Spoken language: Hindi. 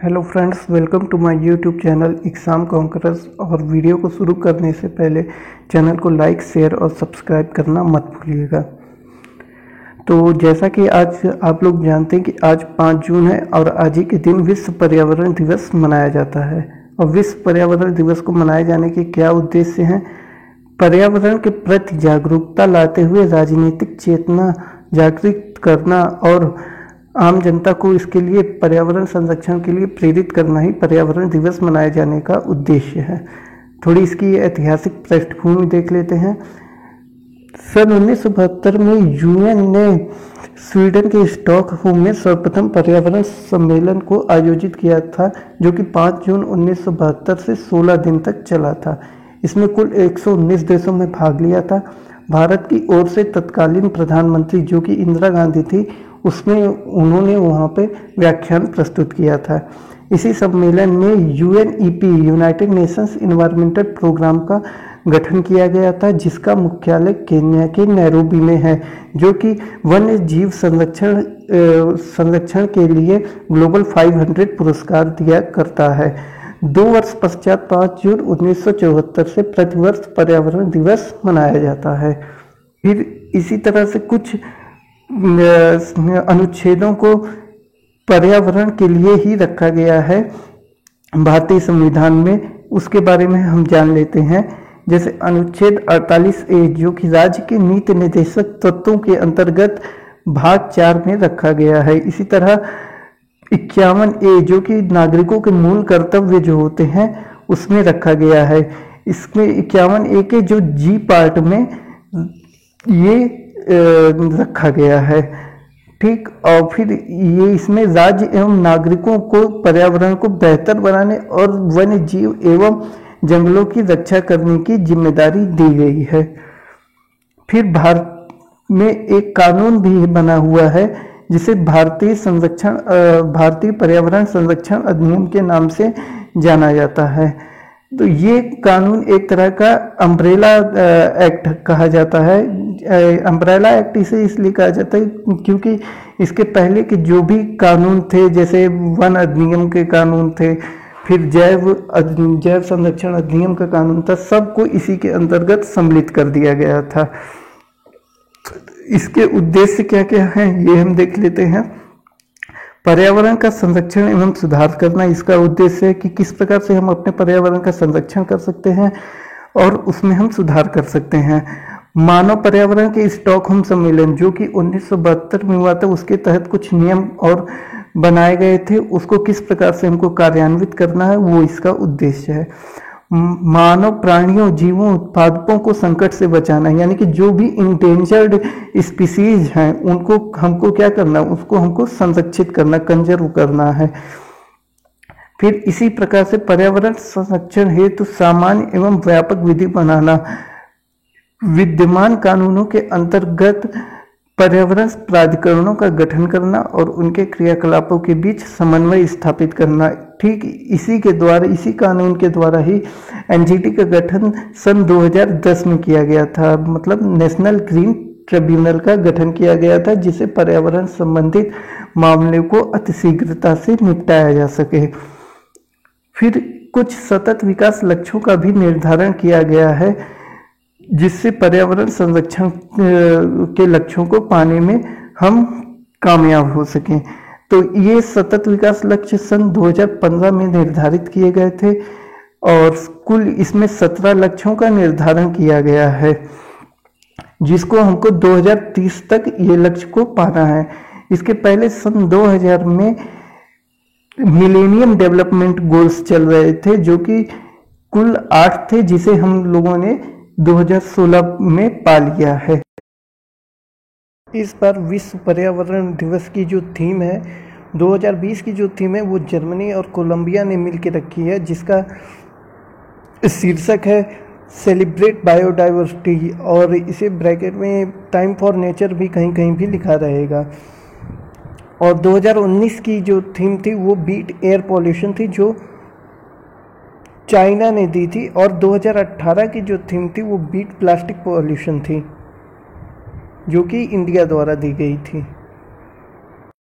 Hello friends, welcome to my YouTube channel exam conquerors. और वीडियो को शुरू करने से पहले चैनल को लाइक, शेयर और सब्सक्राइब करना मत भूलिएगा। तो जैसा कि आज आप लोग जानते हैं कि आज 5 जून है और आज ही के दिन विश्व पर्यावरण दिवस मनाया जाता है। और विश्व पर्यावरण दिवस को मनाए जाने के क्या उद्देश्य हैं? पर्यावरण के प्रति जागरूकता लाते हुए राजनीतिक चेतना जागृत करना और आम जनता को इसके लिए पर्यावरण संरक्षण के लिए प्रेरित करना ही पर्यावरण दिवस मनाए जाने का उद्देश्य है। थोड़ी इसकी ऐतिहासिक पृष्ठभूमि देख लेते हैं। सन 1972 में यूएन ने स्वीडन के स्टॉकहोम में सर्वप्रथम पर्यावरण सम्मेलन को आयोजित किया था, जो कि 5 जून 1972 से 16 दिन तक चला था। इसमें कुल 119 देशों में भाग लिया था। भारत की ओर से तत्कालीन प्रधानमंत्री, जो कि इंदिरा गांधी थी, उसमें उन्होंने वहाँ पे व्याख्यान प्रस्तुत किया था। इसी सम्मेलन में UNEP United Nations environmental programme का गठन किया गया था, जिसका मुख्यालय केन्या के नैरोबी में है, जो कि वन्य जीव संरक्षण के लिए ग्लोबल 500 पुरस्कार दिया करता है। 2 वर्ष पश्चात 5 जून 1974 से प्रतिवर्ष पर्यावरण दिवस मनाया जाता है। फिर इसी तरह से कुछ अनुच्छेदों को पर्यावरण के लिए ही रखा गया है भारतीय संविधान में। उसके बारे में हम जान लेते हैं। जैसे अनुच्छेद 48A, जो कि राज्य के नीति निर्देशक तत्वों के अंतर्गत भाग 4 में रखा गया है। इसी तरह 51A, जो कि नागरिकों के मूल कर्तव्य जो होते हैं उसमें रखा गया है। इसमें 51A के जो जी पार्ट में ये रखा गया है, ठीक। और फिर ये इसमें राज्य एवं नागरिकों को पर्यावरण को बेहतर बनाने और वन्य जीव एवं जंगलों की रक्षा करने की जिम्मेदारी दी गई है। फिर भारत में एक कानून भी बना हुआ है, जिसे भारतीय पर्यावरण संरक्षण अधिनियम के नाम से जाना जाता है। तो ये कानून एक तरह का अम्ब्रेला एक्ट कहा जाता है। अम्ब्रेला एक्ट इसे इसलिए कहा जाता है क्योंकि इसके पहले के जो भी कानून थे, जैसे वन अधिनियम के कानून थे, फिर जैव संरक्षण अधिनियम का कानून था, सबको इसी के अंतर्गत सम्मिलित कर दिया गया था। इसके उद्देश्य क्या क्या हैं ये हम देख लेते हैं। पर्यावरण का संरक्षण एवं सुधार करना इसका उद्देश्य है कि किस प्रकार से हम अपने पर्यावरण का संरक्षण कर सकते हैं और उसमें हम सुधार कर सकते हैं। मानव पर्यावरण के स्टॉकहोम सम्मेलन, जो कि 1972 में हुआ था, उसके तहत कुछ नियम और बनाए गए थे। उसको किस प्रकार से हमको कार्यान्वित करना है, वो इसका उद्देश्य है। मानव, प्राणियों, जीवों, उत्पादकों को संकट से बचाना, यानी कि जो भी इंडेंजर्ड स्पीसीज हैं उनको हमको क्या करना, उसको हमको संरक्षित करना, कंजर्व करना है। फिर इसी प्रकार से पर्यावरण संरक्षण हेतु सामान्य एवं व्यापक विधि बनाना, विद्यमान कानूनों के अंतर्गत पर्यावरण प्राधिकरणों का गठन करना और उनके क्रियाकलापों के बीच समन्वय स्थापित करना। ठीक इसी कानून के द्वारा ही एनजीटी का गठन सन 2010 में किया गया था। मतलब नेशनल ग्रीन ट्रिब्यूनल का गठन किया गया था, जिसे पर्यावरण संबंधित मामले को अतिशीघ्रता से निपटाया जा सके। फिर कुछ सतत विकास लक्ष्यों का भी निर्धारण किया गया है, जिससे पर्यावरण संरक्षण के लक्ष्यों को पाने में हम कामयाब हो सकें। तो ये सतत विकास लक्ष्य सन 2015 में निर्धारित किए गए थे और कुल इसमें 17 लक्ष्यों का निर्धारण किया गया है, जिसको हमको 2030 तक ये लक्ष्य को पाना है। इसके पहले सन 2000 में मिलेनियम डेवलपमेंट गोल्स चल रहे थे, जो कि कुल 8 थे, जिसे हम लोगों ने 2016 में पा लिया है। इस बार विश्व पर्यावरण दिवस की जो थीम है, 2020 की जो थीम है, वो जर्मनी और कोलंबिया ने मिलकर रखी है, जिसका शीर्षक है सेलिब्रेट बायोडाइवर्सिटी, और इसे ब्रैकेट में टाइम फॉर नेचर भी कहीं कहीं भी लिखा रहेगा। और 2019 की जो थीम थी वो बीट एयर पॉल्यूशन थी, जो चाइना ने दी थी। और 2018 की जो थीम थी वो बीट प्लास्टिक पॉल्यूशन थी, जो कि इंडिया द्वारा दी गई थी।